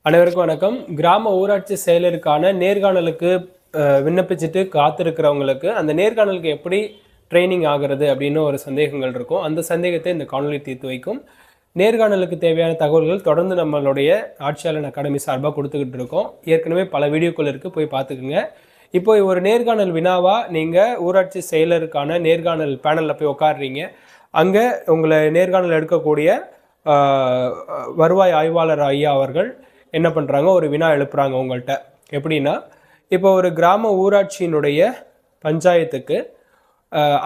அனைவருக்கும் வணக்கம். கிராம ஊராட்சி செயலருக்கான நேர்காணலுக்கு விண்ணப்பிச்சுட்டு காத்திருக்கிறவங்களுக்கு அந்த நேர்காணலுக்கு எப்படி ட்ரைனிங் ஆகிறது அப்படின்னு ஒரு சந்தேகங்கள் இருக்கும். அந்த சந்தேகத்தை இந்த காணொலி தீர்த்து வைக்கும். நேர்காணலுக்கு தேவையான தகவல்கள் தொடர்ந்து நம்மளுடைய ஆட்சியாளர் அகாடமி சார்பாக கொடுத்துக்கிட்டு இருக்கோம். ஏற்கனவே பல வீடியோக்கள் இருக்குது, போய் பார்த்துக்குங்க. இப்போ ஒரு நேர்காணல் வினாவாக நீங்கள் ஊராட்சி செயலருக்கான நேர்காணல் பேனலில் போய் உட்காடுறீங்க. அங்கே உங்களை நேர்காணல் எடுக்கக்கூடிய வருவாய் ஆய்வாளர் ஐயா அவர்கள் என்ன பண்ணுறாங்க, ஒரு வினா எழுப்புறாங்க உங்கள்கிட்ட. எப்படின்னா, இப்போ ஒரு கிராம ஊராட்சியினுடைய பஞ்சாயத்துக்கு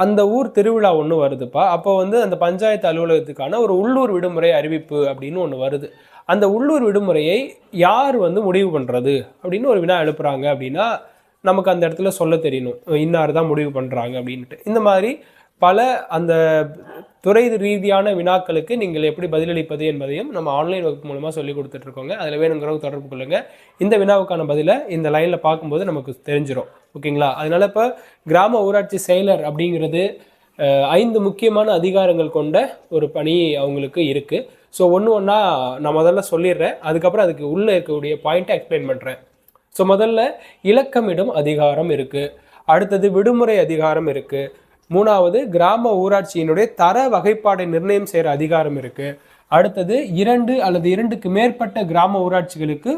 அந்த ஊர் திருவிழா ஒன்று வருதுப்பா. அப்போ அந்த பஞ்சாயத்து அலுவலகத்துக்கான ஒரு உள்ளூர் விடுமுறை அறிவிப்பு அப்படின்னு ஒன்று வருது. அந்த உள்ளூர் விடுமுறையை யார் முடிவு பண்ணுறது அப்படின்னு ஒரு வினா எழுப்புறாங்க. அப்படின்னா நமக்கு அந்த இடத்துல சொல்ல தெரியணும், இன்னார் தான் முடிவு பண்ணுறாங்க அப்படின்ட்டு. இந்த மாதிரி பல அந்த துறை ரீதியான வினாக்களுக்கு நீங்கள் எப்படி பதிலளிப்பது என்பதையும் நம்ம ஆன்லைன் வகுப்பு மூலமாக சொல்லி கொடுத்துட்ருக்கோங்க. அதில் வேணுங்கிறவங்க தொடர்பு கொள்ளுங்கள். இந்த வினாவுக்கான பதிலை இந்த லைனில் பார்க்கும்போது நமக்கு தெரிஞ்சிடும். ஓகேங்களா? அதனால் இப்போ கிராம ஊராட்சி செயலர் அப்படிங்கிறது 5 முக்கியமான அதிகாரங்கள் கொண்ட ஒரு பணி அவங்களுக்கு இருக்குது. ஸோ ஒன்றா நான் முதல்ல சொல்லிடுறேன், அதுக்கப்புறம் அதுக்கு உள்ளே இருக்கக்கூடிய பாயிண்ட்டை எக்ஸ்பிளைன் பண்ணுறேன். ஸோ முதல்ல இலக்கமிடும் அதிகாரம் இருக்குது, அடுத்தது விடுமுறை அதிகாரம் இருக்குது, மூணாவது கிராம ஊராட்சியினுடைய தர வகைப்பாடை நிர்ணயம் செய்கிற அதிகாரம் இருக்குது, அடுத்தது 2 அல்லது 2க்கு மேற்பட்ட கிராம ஊராட்சிகளுக்கு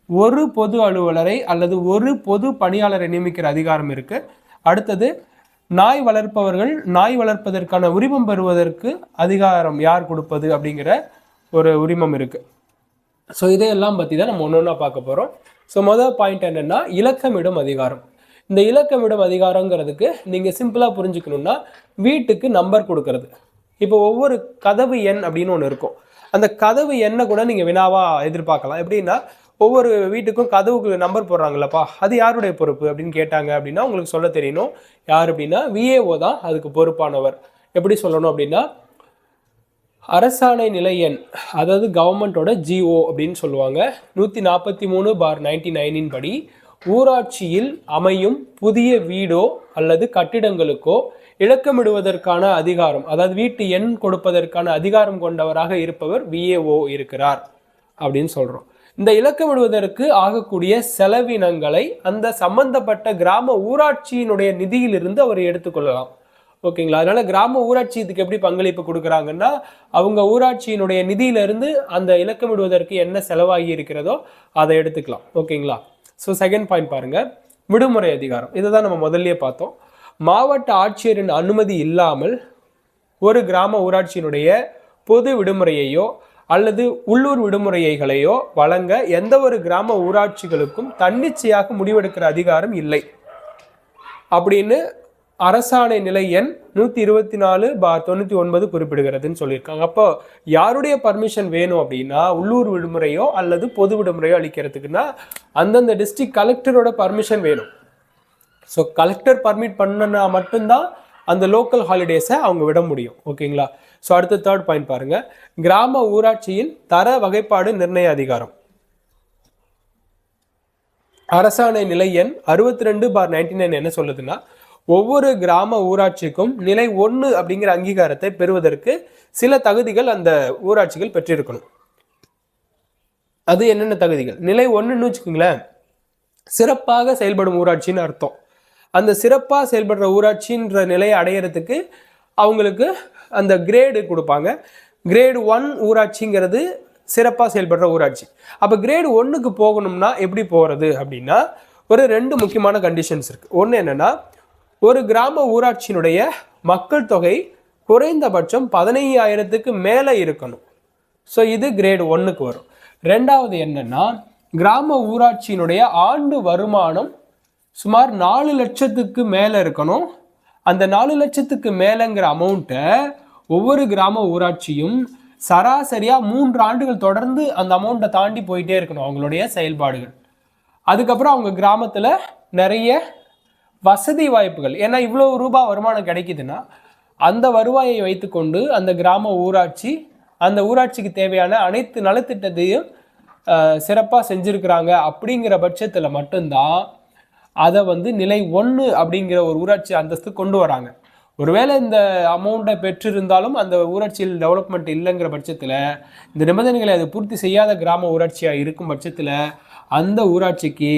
ஒரு பொது அலுவலரை அல்லது ஒரு பொது பணியாளரை நியமிக்கிற அதிகாரம் இருக்குது, அடுத்தது நாய் வளர்ப்பவர்கள் நாய் வளர்ப்பதற்கான உரிமம் பெறுவதற்கு அதிகாரம் யார் கொடுப்பது அப்படிங்கிற ஒரு உரிமம் இருக்குது. ஸோ இதையெல்லாம் பற்றி தான் நம்ம ஒன்று பார்க்க போகிறோம். ஸோ முதல் பாயிண்ட் என்னென்னா இலக்கமிடும் அதிகாரம். இந்த இலக்கமிடும் அதிகாரங்கிறதுக்கு நீங்கள் சிம்பிளாக புரிஞ்சுக்கணுன்னா, வீட்டுக்கு நம்பர் கொடுக்கறது. இப்போ ஒவ்வொரு கதவு எண் அப்படின்னு ஒன்று இருக்கும். அந்த கதவு எண்ணை கூட நீங்கள் வினாவாக எதிர்பார்க்கலாம். எப்படின்னா, ஒவ்வொரு வீட்டுக்கும் கதவுக்கு நம்பர் போடுறாங்களப்பா, அது யாருடைய பொறுப்பு அப்படின்னு கேட்டாங்க அப்படின்னா உங்களுக்கு சொல்ல தெரியணும். யார் அப்படின்னா விஏஓ தான் அதுக்கு பொறுப்பானவர். எப்படி சொல்லணும் அப்படின்னா, அரசாணை நிலை எண், அதாவது கவர்மெண்ட்டோட ஜிஓ அப்படின்னு சொல்லுவாங்க. 143/99 படி ஊராட்சியில் அமையும் புதிய வீடோ அல்லது கட்டிடங்களுக்கோ இலக்கமிடுவதற்கான அதிகாரம், அதாவது வீட்டு எண் கொடுப்பதற்கான அதிகாரம் கொண்டவராக இருப்பவர் விஏஓ இருக்கிறார் அப்படின்னு சொல்றோம். இந்த இலக்கமிடுவதற்கு ஆகக்கூடிய செலவினங்களை அந்த சம்பந்தப்பட்ட கிராம ஊராட்சியினுடைய நிதியிலிருந்து அவர் எடுத்துக்கொள்ளலாம். ஓகேங்களா? அதனால கிராம ஊராட்சி இதுக்கு எப்படி பங்களிப்பு கொடுக்குறாங்கன்னா, அவங்க ஊராட்சியினுடைய நிதியிலிருந்து அந்த இலக்கமிடுவதற்கு என்ன செலவாகி இருக்கிறதோ அதை எடுத்துக்கலாம். ஓகேங்களா? ஸோ செகண்ட் பாயிண்ட் பாருங்க, விடுமுறை அதிகாரம். இதை தான் நம்ம முதல்லயே பார்த்தோம். மாவட்ட ஆட்சியரின் அனுமதி இல்லாமல் ஒரு கிராம ஊராட்சியினுடைய பொது விடுமுறையையோ அல்லது உள்ளூர் விடுமுறைகளையோ வழங்க எந்த ஒரு கிராம ஊராட்சிகளுக்கும் தன்னிச்சையாக முடிவெடுக்கிற அதிகாரம் இல்லை அப்படின்னு அரசாணை நிலை எண் 124/99 குறிப்பிடுகிறதுன்னு சொல்லியிருக்காங்க. அப்போ யாருடைய பர்மிஷன் வேணும் அப்படின்னா, உள்ளூர் விடுமுறையோ அல்லது பொது விடுமுறையோ அளிக்கிறதுக்குன்னா அந்தந்த டிஸ்ட்ரிக்ட் கலெக்டரோட பர்மிஷன் வேணும். ஸோ கலெக்டர் பர்மிட் பண்ணனா மட்டும்தான் அந்த லோக்கல் ஹாலிடேஸை அவங்க விட முடியும். ஓகேங்களா? ஸோ அடுத்த தேர்ட் பாயிண்ட் பாருங்க, கிராம ஊராட்சியின் தர வகைப்பாடு நிர்ணய அதிகாரம். அரசாணை நிலை எண் 62/99 என்ன சொல்லுதுன்னா, ஒவ்வொரு கிராம ஊராட்சிக்கும் நிலை 1 அப்படிங்கிற அங்கீகாரத்தை பெறுவதற்கு சில தகுதிகள் அந்த ஊராட்சிகள் பெற்றிருக்கணும். அது என்னென்ன தகுதிகள்? நிலை 1ன்னு வச்சுக்கோங்களேன், சிறப்பாக செயல்படும் ஊராட்சின்னு அர்த்தம். அந்த சிறப்பாக செயல்படுற ஊராட்சின்ற நிலையை அடையிறதுக்கு அவங்களுக்கு அந்த கிரேடு கொடுப்பாங்க. கிரேடு 1 ஊராட்சிங்கிறது சிறப்பாக செயல்படுற ஊராட்சி. அப்போ கிரேடு 1க்கு போகணும்னா எப்படி போகிறது அப்படின்னா, ஒரு 2 முக்கியமான கண்டிஷன்ஸ் இருக்குது. ஒன்று என்னென்னா, ஒரு கிராம ஊராட்சியினுடைய மக்கள் தொகை குறைந்தபட்சம் 15,000க்கு மேலே இருக்கணும். ஸோ இது கிரேடு 1க்கு வரும். ரெண்டாவது என்னன்னா, கிராம ஊராட்சியினுடைய ஆண்டு வருமானம் சுமார் 4 லட்சத்துக்கு மேலே இருக்கணும். அந்த 4 லட்சத்துக்கு மேலேங்கிற அமௌண்ட்டை ஒவ்வொரு கிராம ஊராட்சியும் சராசரியாக 3 ஆண்டுகள் தொடர்ந்து அந்த அமௌண்ட்டை தாண்டி போயிட்டே இருக்கணும் அவங்களுடைய செயல்பாடுகள். அதுக்கப்புறம் அவங்க கிராமத்தில் நிறைய வசதி வாய்ப்புகள், ஏன்னா இவ்வளோ ரூபாய் வருமானம் கிடைக்குதுன்னா அந்த வருவாயை வைத்துக்கொண்டு அந்த கிராம ஊராட்சி அந்த ஊராட்சிக்கு தேவையான அனைத்து நலத்திட்டத்தையும் சிறப்பாக செஞ்சுருக்கிறாங்க அப்படிங்கிற பட்சத்தில் மட்டும்தான் அதை நிலை 1 அப்படிங்கிற ஒரு ஊராட்சி அந்தஸ்து கொண்டு வராங்க. ஒருவேளை இந்த அமௌண்ட்டை பெற்றிருந்தாலும் அந்த ஊராட்சியில் டெவலப்மெண்ட் இல்லைங்கிற பட்சத்தில், இந்த நிபந்தனைகளை அது பூர்த்தி செய்யாத கிராம ஊராட்சியாக இருக்கும் பட்சத்தில் அந்த ஊராட்சிக்கு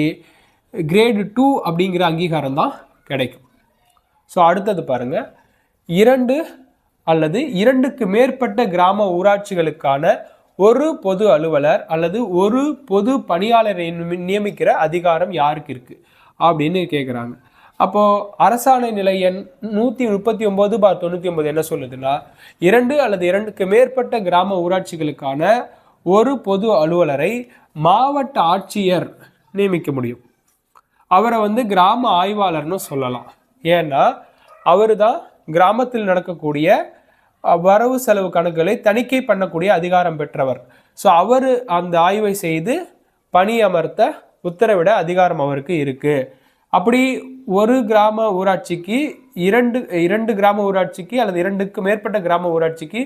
கிரேடு 2 அப்படிங்கிற அங்கீகாரம் தான் கிடைக்கும். ஸோ அடுத்தது பாருங்கள், 2 அல்லது 2க்கு மேற்பட்ட கிராம ஊராட்சிகளுக்கான ஒரு பொது அலுவலர் அல்லது ஒரு பொது பணியாளரை நியமிக்கிற அதிகாரம் யாருக்கு இருக்குது அப்படின்னு கேட்குறாங்க. அப்போது அரசாணை நிலை எண் 139/99 என்ன சொல்லுதுன்னா, 2 அல்லது 2க்கு மேற்பட்ட கிராம ஊராட்சிகளுக்கான ஒரு பொது அலுவலரை மாவட்ட ஆட்சியர் நியமிக்க முடியும். அவரை கிராம ஆய்வாளர்னு சொல்லலாம். ஏன்னா அவர் தான் கிராமத்தில் நடக்கக்கூடிய வரவு செலவு கணக்குகளை தணிக்கை பண்ணக்கூடிய அதிகாரம் பெற்றவர். ஸோ அவர் அந்த ஆய்வை செய்து பணியமர்த்த உத்தரவிட அதிகாரம் அவருக்கு இருக்குது. அப்படி ஒரு கிராம ஊராட்சிக்கு இரண்டு கிராம ஊராட்சிக்கு அல்லது 2க்கு மேற்பட்ட கிராம ஊராட்சிக்கு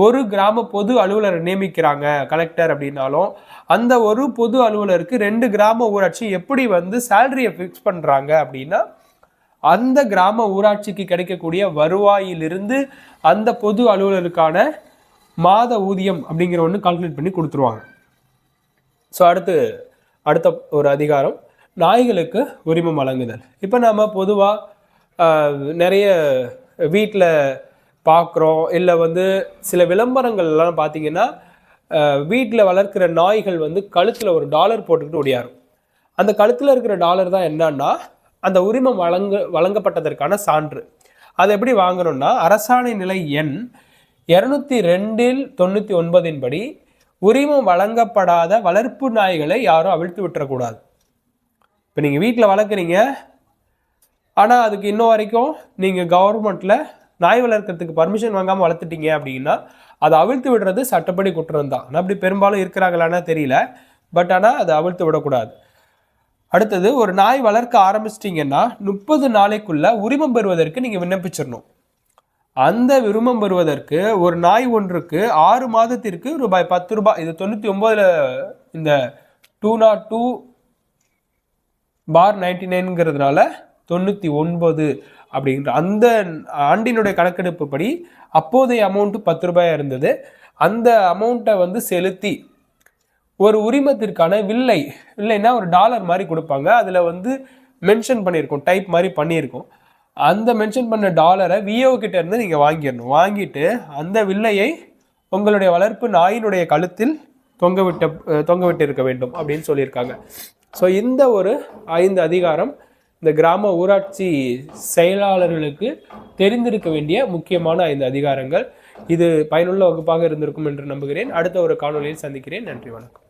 ஒரு கிராம பொது அலுவலரை நியமிக்கிறாங்க கலெக்டர் அப்படின்னாலும், அந்த ஒரு பொது அலுவலருக்கு 2 கிராம ஊராட்சி எப்படி சேலரியை ஃபிக்ஸ் பண்ணுறாங்க அப்படின்னா, அந்த கிராம ஊராட்சிக்கு கிடைக்கக்கூடிய வருவாயிலிருந்து அந்த பொது அலுவலருக்கான மாத ஊதியம் அப்படிங்கிற ஒன்று கால்குலேட் பண்ணி கொடுத்துருவாங்க. ஸோ அடுத்த ஒரு அதிகாரம், நாய்களுக்கு உரிமம் வழங்குதல். இப்போ நம்ம பொதுவாக நிறைய வீட்டில் பார்க்குறோம், இல்லை சில விளம்பரங்கள்லாம் பார்த்தீங்கன்னா வீட்டில் வளர்க்குற நாய்கள் கழுத்தில் ஒரு டாலர் போட்டுக்கிட்டு ஓடியாரும். அந்த கழுத்தில் இருக்கிற டாலர் தான் என்னன்னா அந்த உரிமம் வழங்கப்பட்டதற்கான சான்று. அதை எப்படி வாங்கணும்னா, அரசாணை நிலை எண் 202/99 படி உரிமம் வழங்கப்படாத வளர்ப்பு நாய்களை யாரும் அவிழ்த்து விட்டுறக்கூடாது. இப்போ நீங்கள் வீட்டில் வளர்க்குறீங்க, ஆனால் அதுக்கு இன்னும் வரைக்கும் நீங்கள் கவர்மெண்ட்டில் நாய் வளர்க்குறதுக்கு பர்மிஷன் வாங்காமல் வளர்த்துட்டீங்க அப்படின்னா அதை அவிழ்த்து விடுறது சட்டப்படி குற்றம் தான். அப்படி பெரும்பாலும் இருக்கிறாங்களான்னா தெரியல, பட் ஆனால் அதை அவிழ்த்து விடக்கூடாது. அடுத்தது, ஒரு நாய் வளர்க்க ஆரம்பிச்சிட்டிங்கன்னா 30 நாளைக்குள்ள உரிமம் பெறுவதற்கு நீங்கள் விண்ணப்பிச்சிடணும். அந்த உரிமம் பெறுவதற்கு ஒரு நாய் ஒன்றுக்கு 6 மாதத்திற்கு ரூபாய் 10. இது 99 இந்த 202/99ங்கிறதுனால 99 அப்படிங்கிற அந்த ஆண்டினுடைய கணக்கெடுப்பு படி அப்போதைய அமௌண்ட்டு 10 ரூபாயா இருந்தது. அந்த அமௌண்ட்டை செலுத்தி ஒரு உரிமத்திற்கான வில்லைன்னா ஒரு டாலர் மாதிரி கொடுப்பாங்க. அதில் மென்ஷன் பண்ணியிருக்கோம், டைப் மாதிரி பண்ணியிருக்கோம். அந்த மென்ஷன் பண்ண டாலரை விஓ கிட்ட இருந்து நீங்கள் வாங்கிடணும். வாங்கிட்டு அந்த வில்லையை உங்களுடைய வளர்ப்பு நாயினுடைய கழுத்தில் தொங்க விட்டு இருக்க வேண்டும் அப்படின்னு சொல்லியிருக்காங்க. ஸோ இந்த ஒரு 5 அதிகாரம் இந்த கிராம ஊராட்சி செயலாளர்களுக்கு தெரிந்திருக்க வேண்டிய முக்கியமான 5 அதிகாரங்கள். இது பயனுள்ள வகுப்பாக இருந்திருக்கும் என்று நம்புகிறேன். அடுத்த ஒரு காணொலியில் சந்திக்கிறேன். நன்றி, வணக்கம்.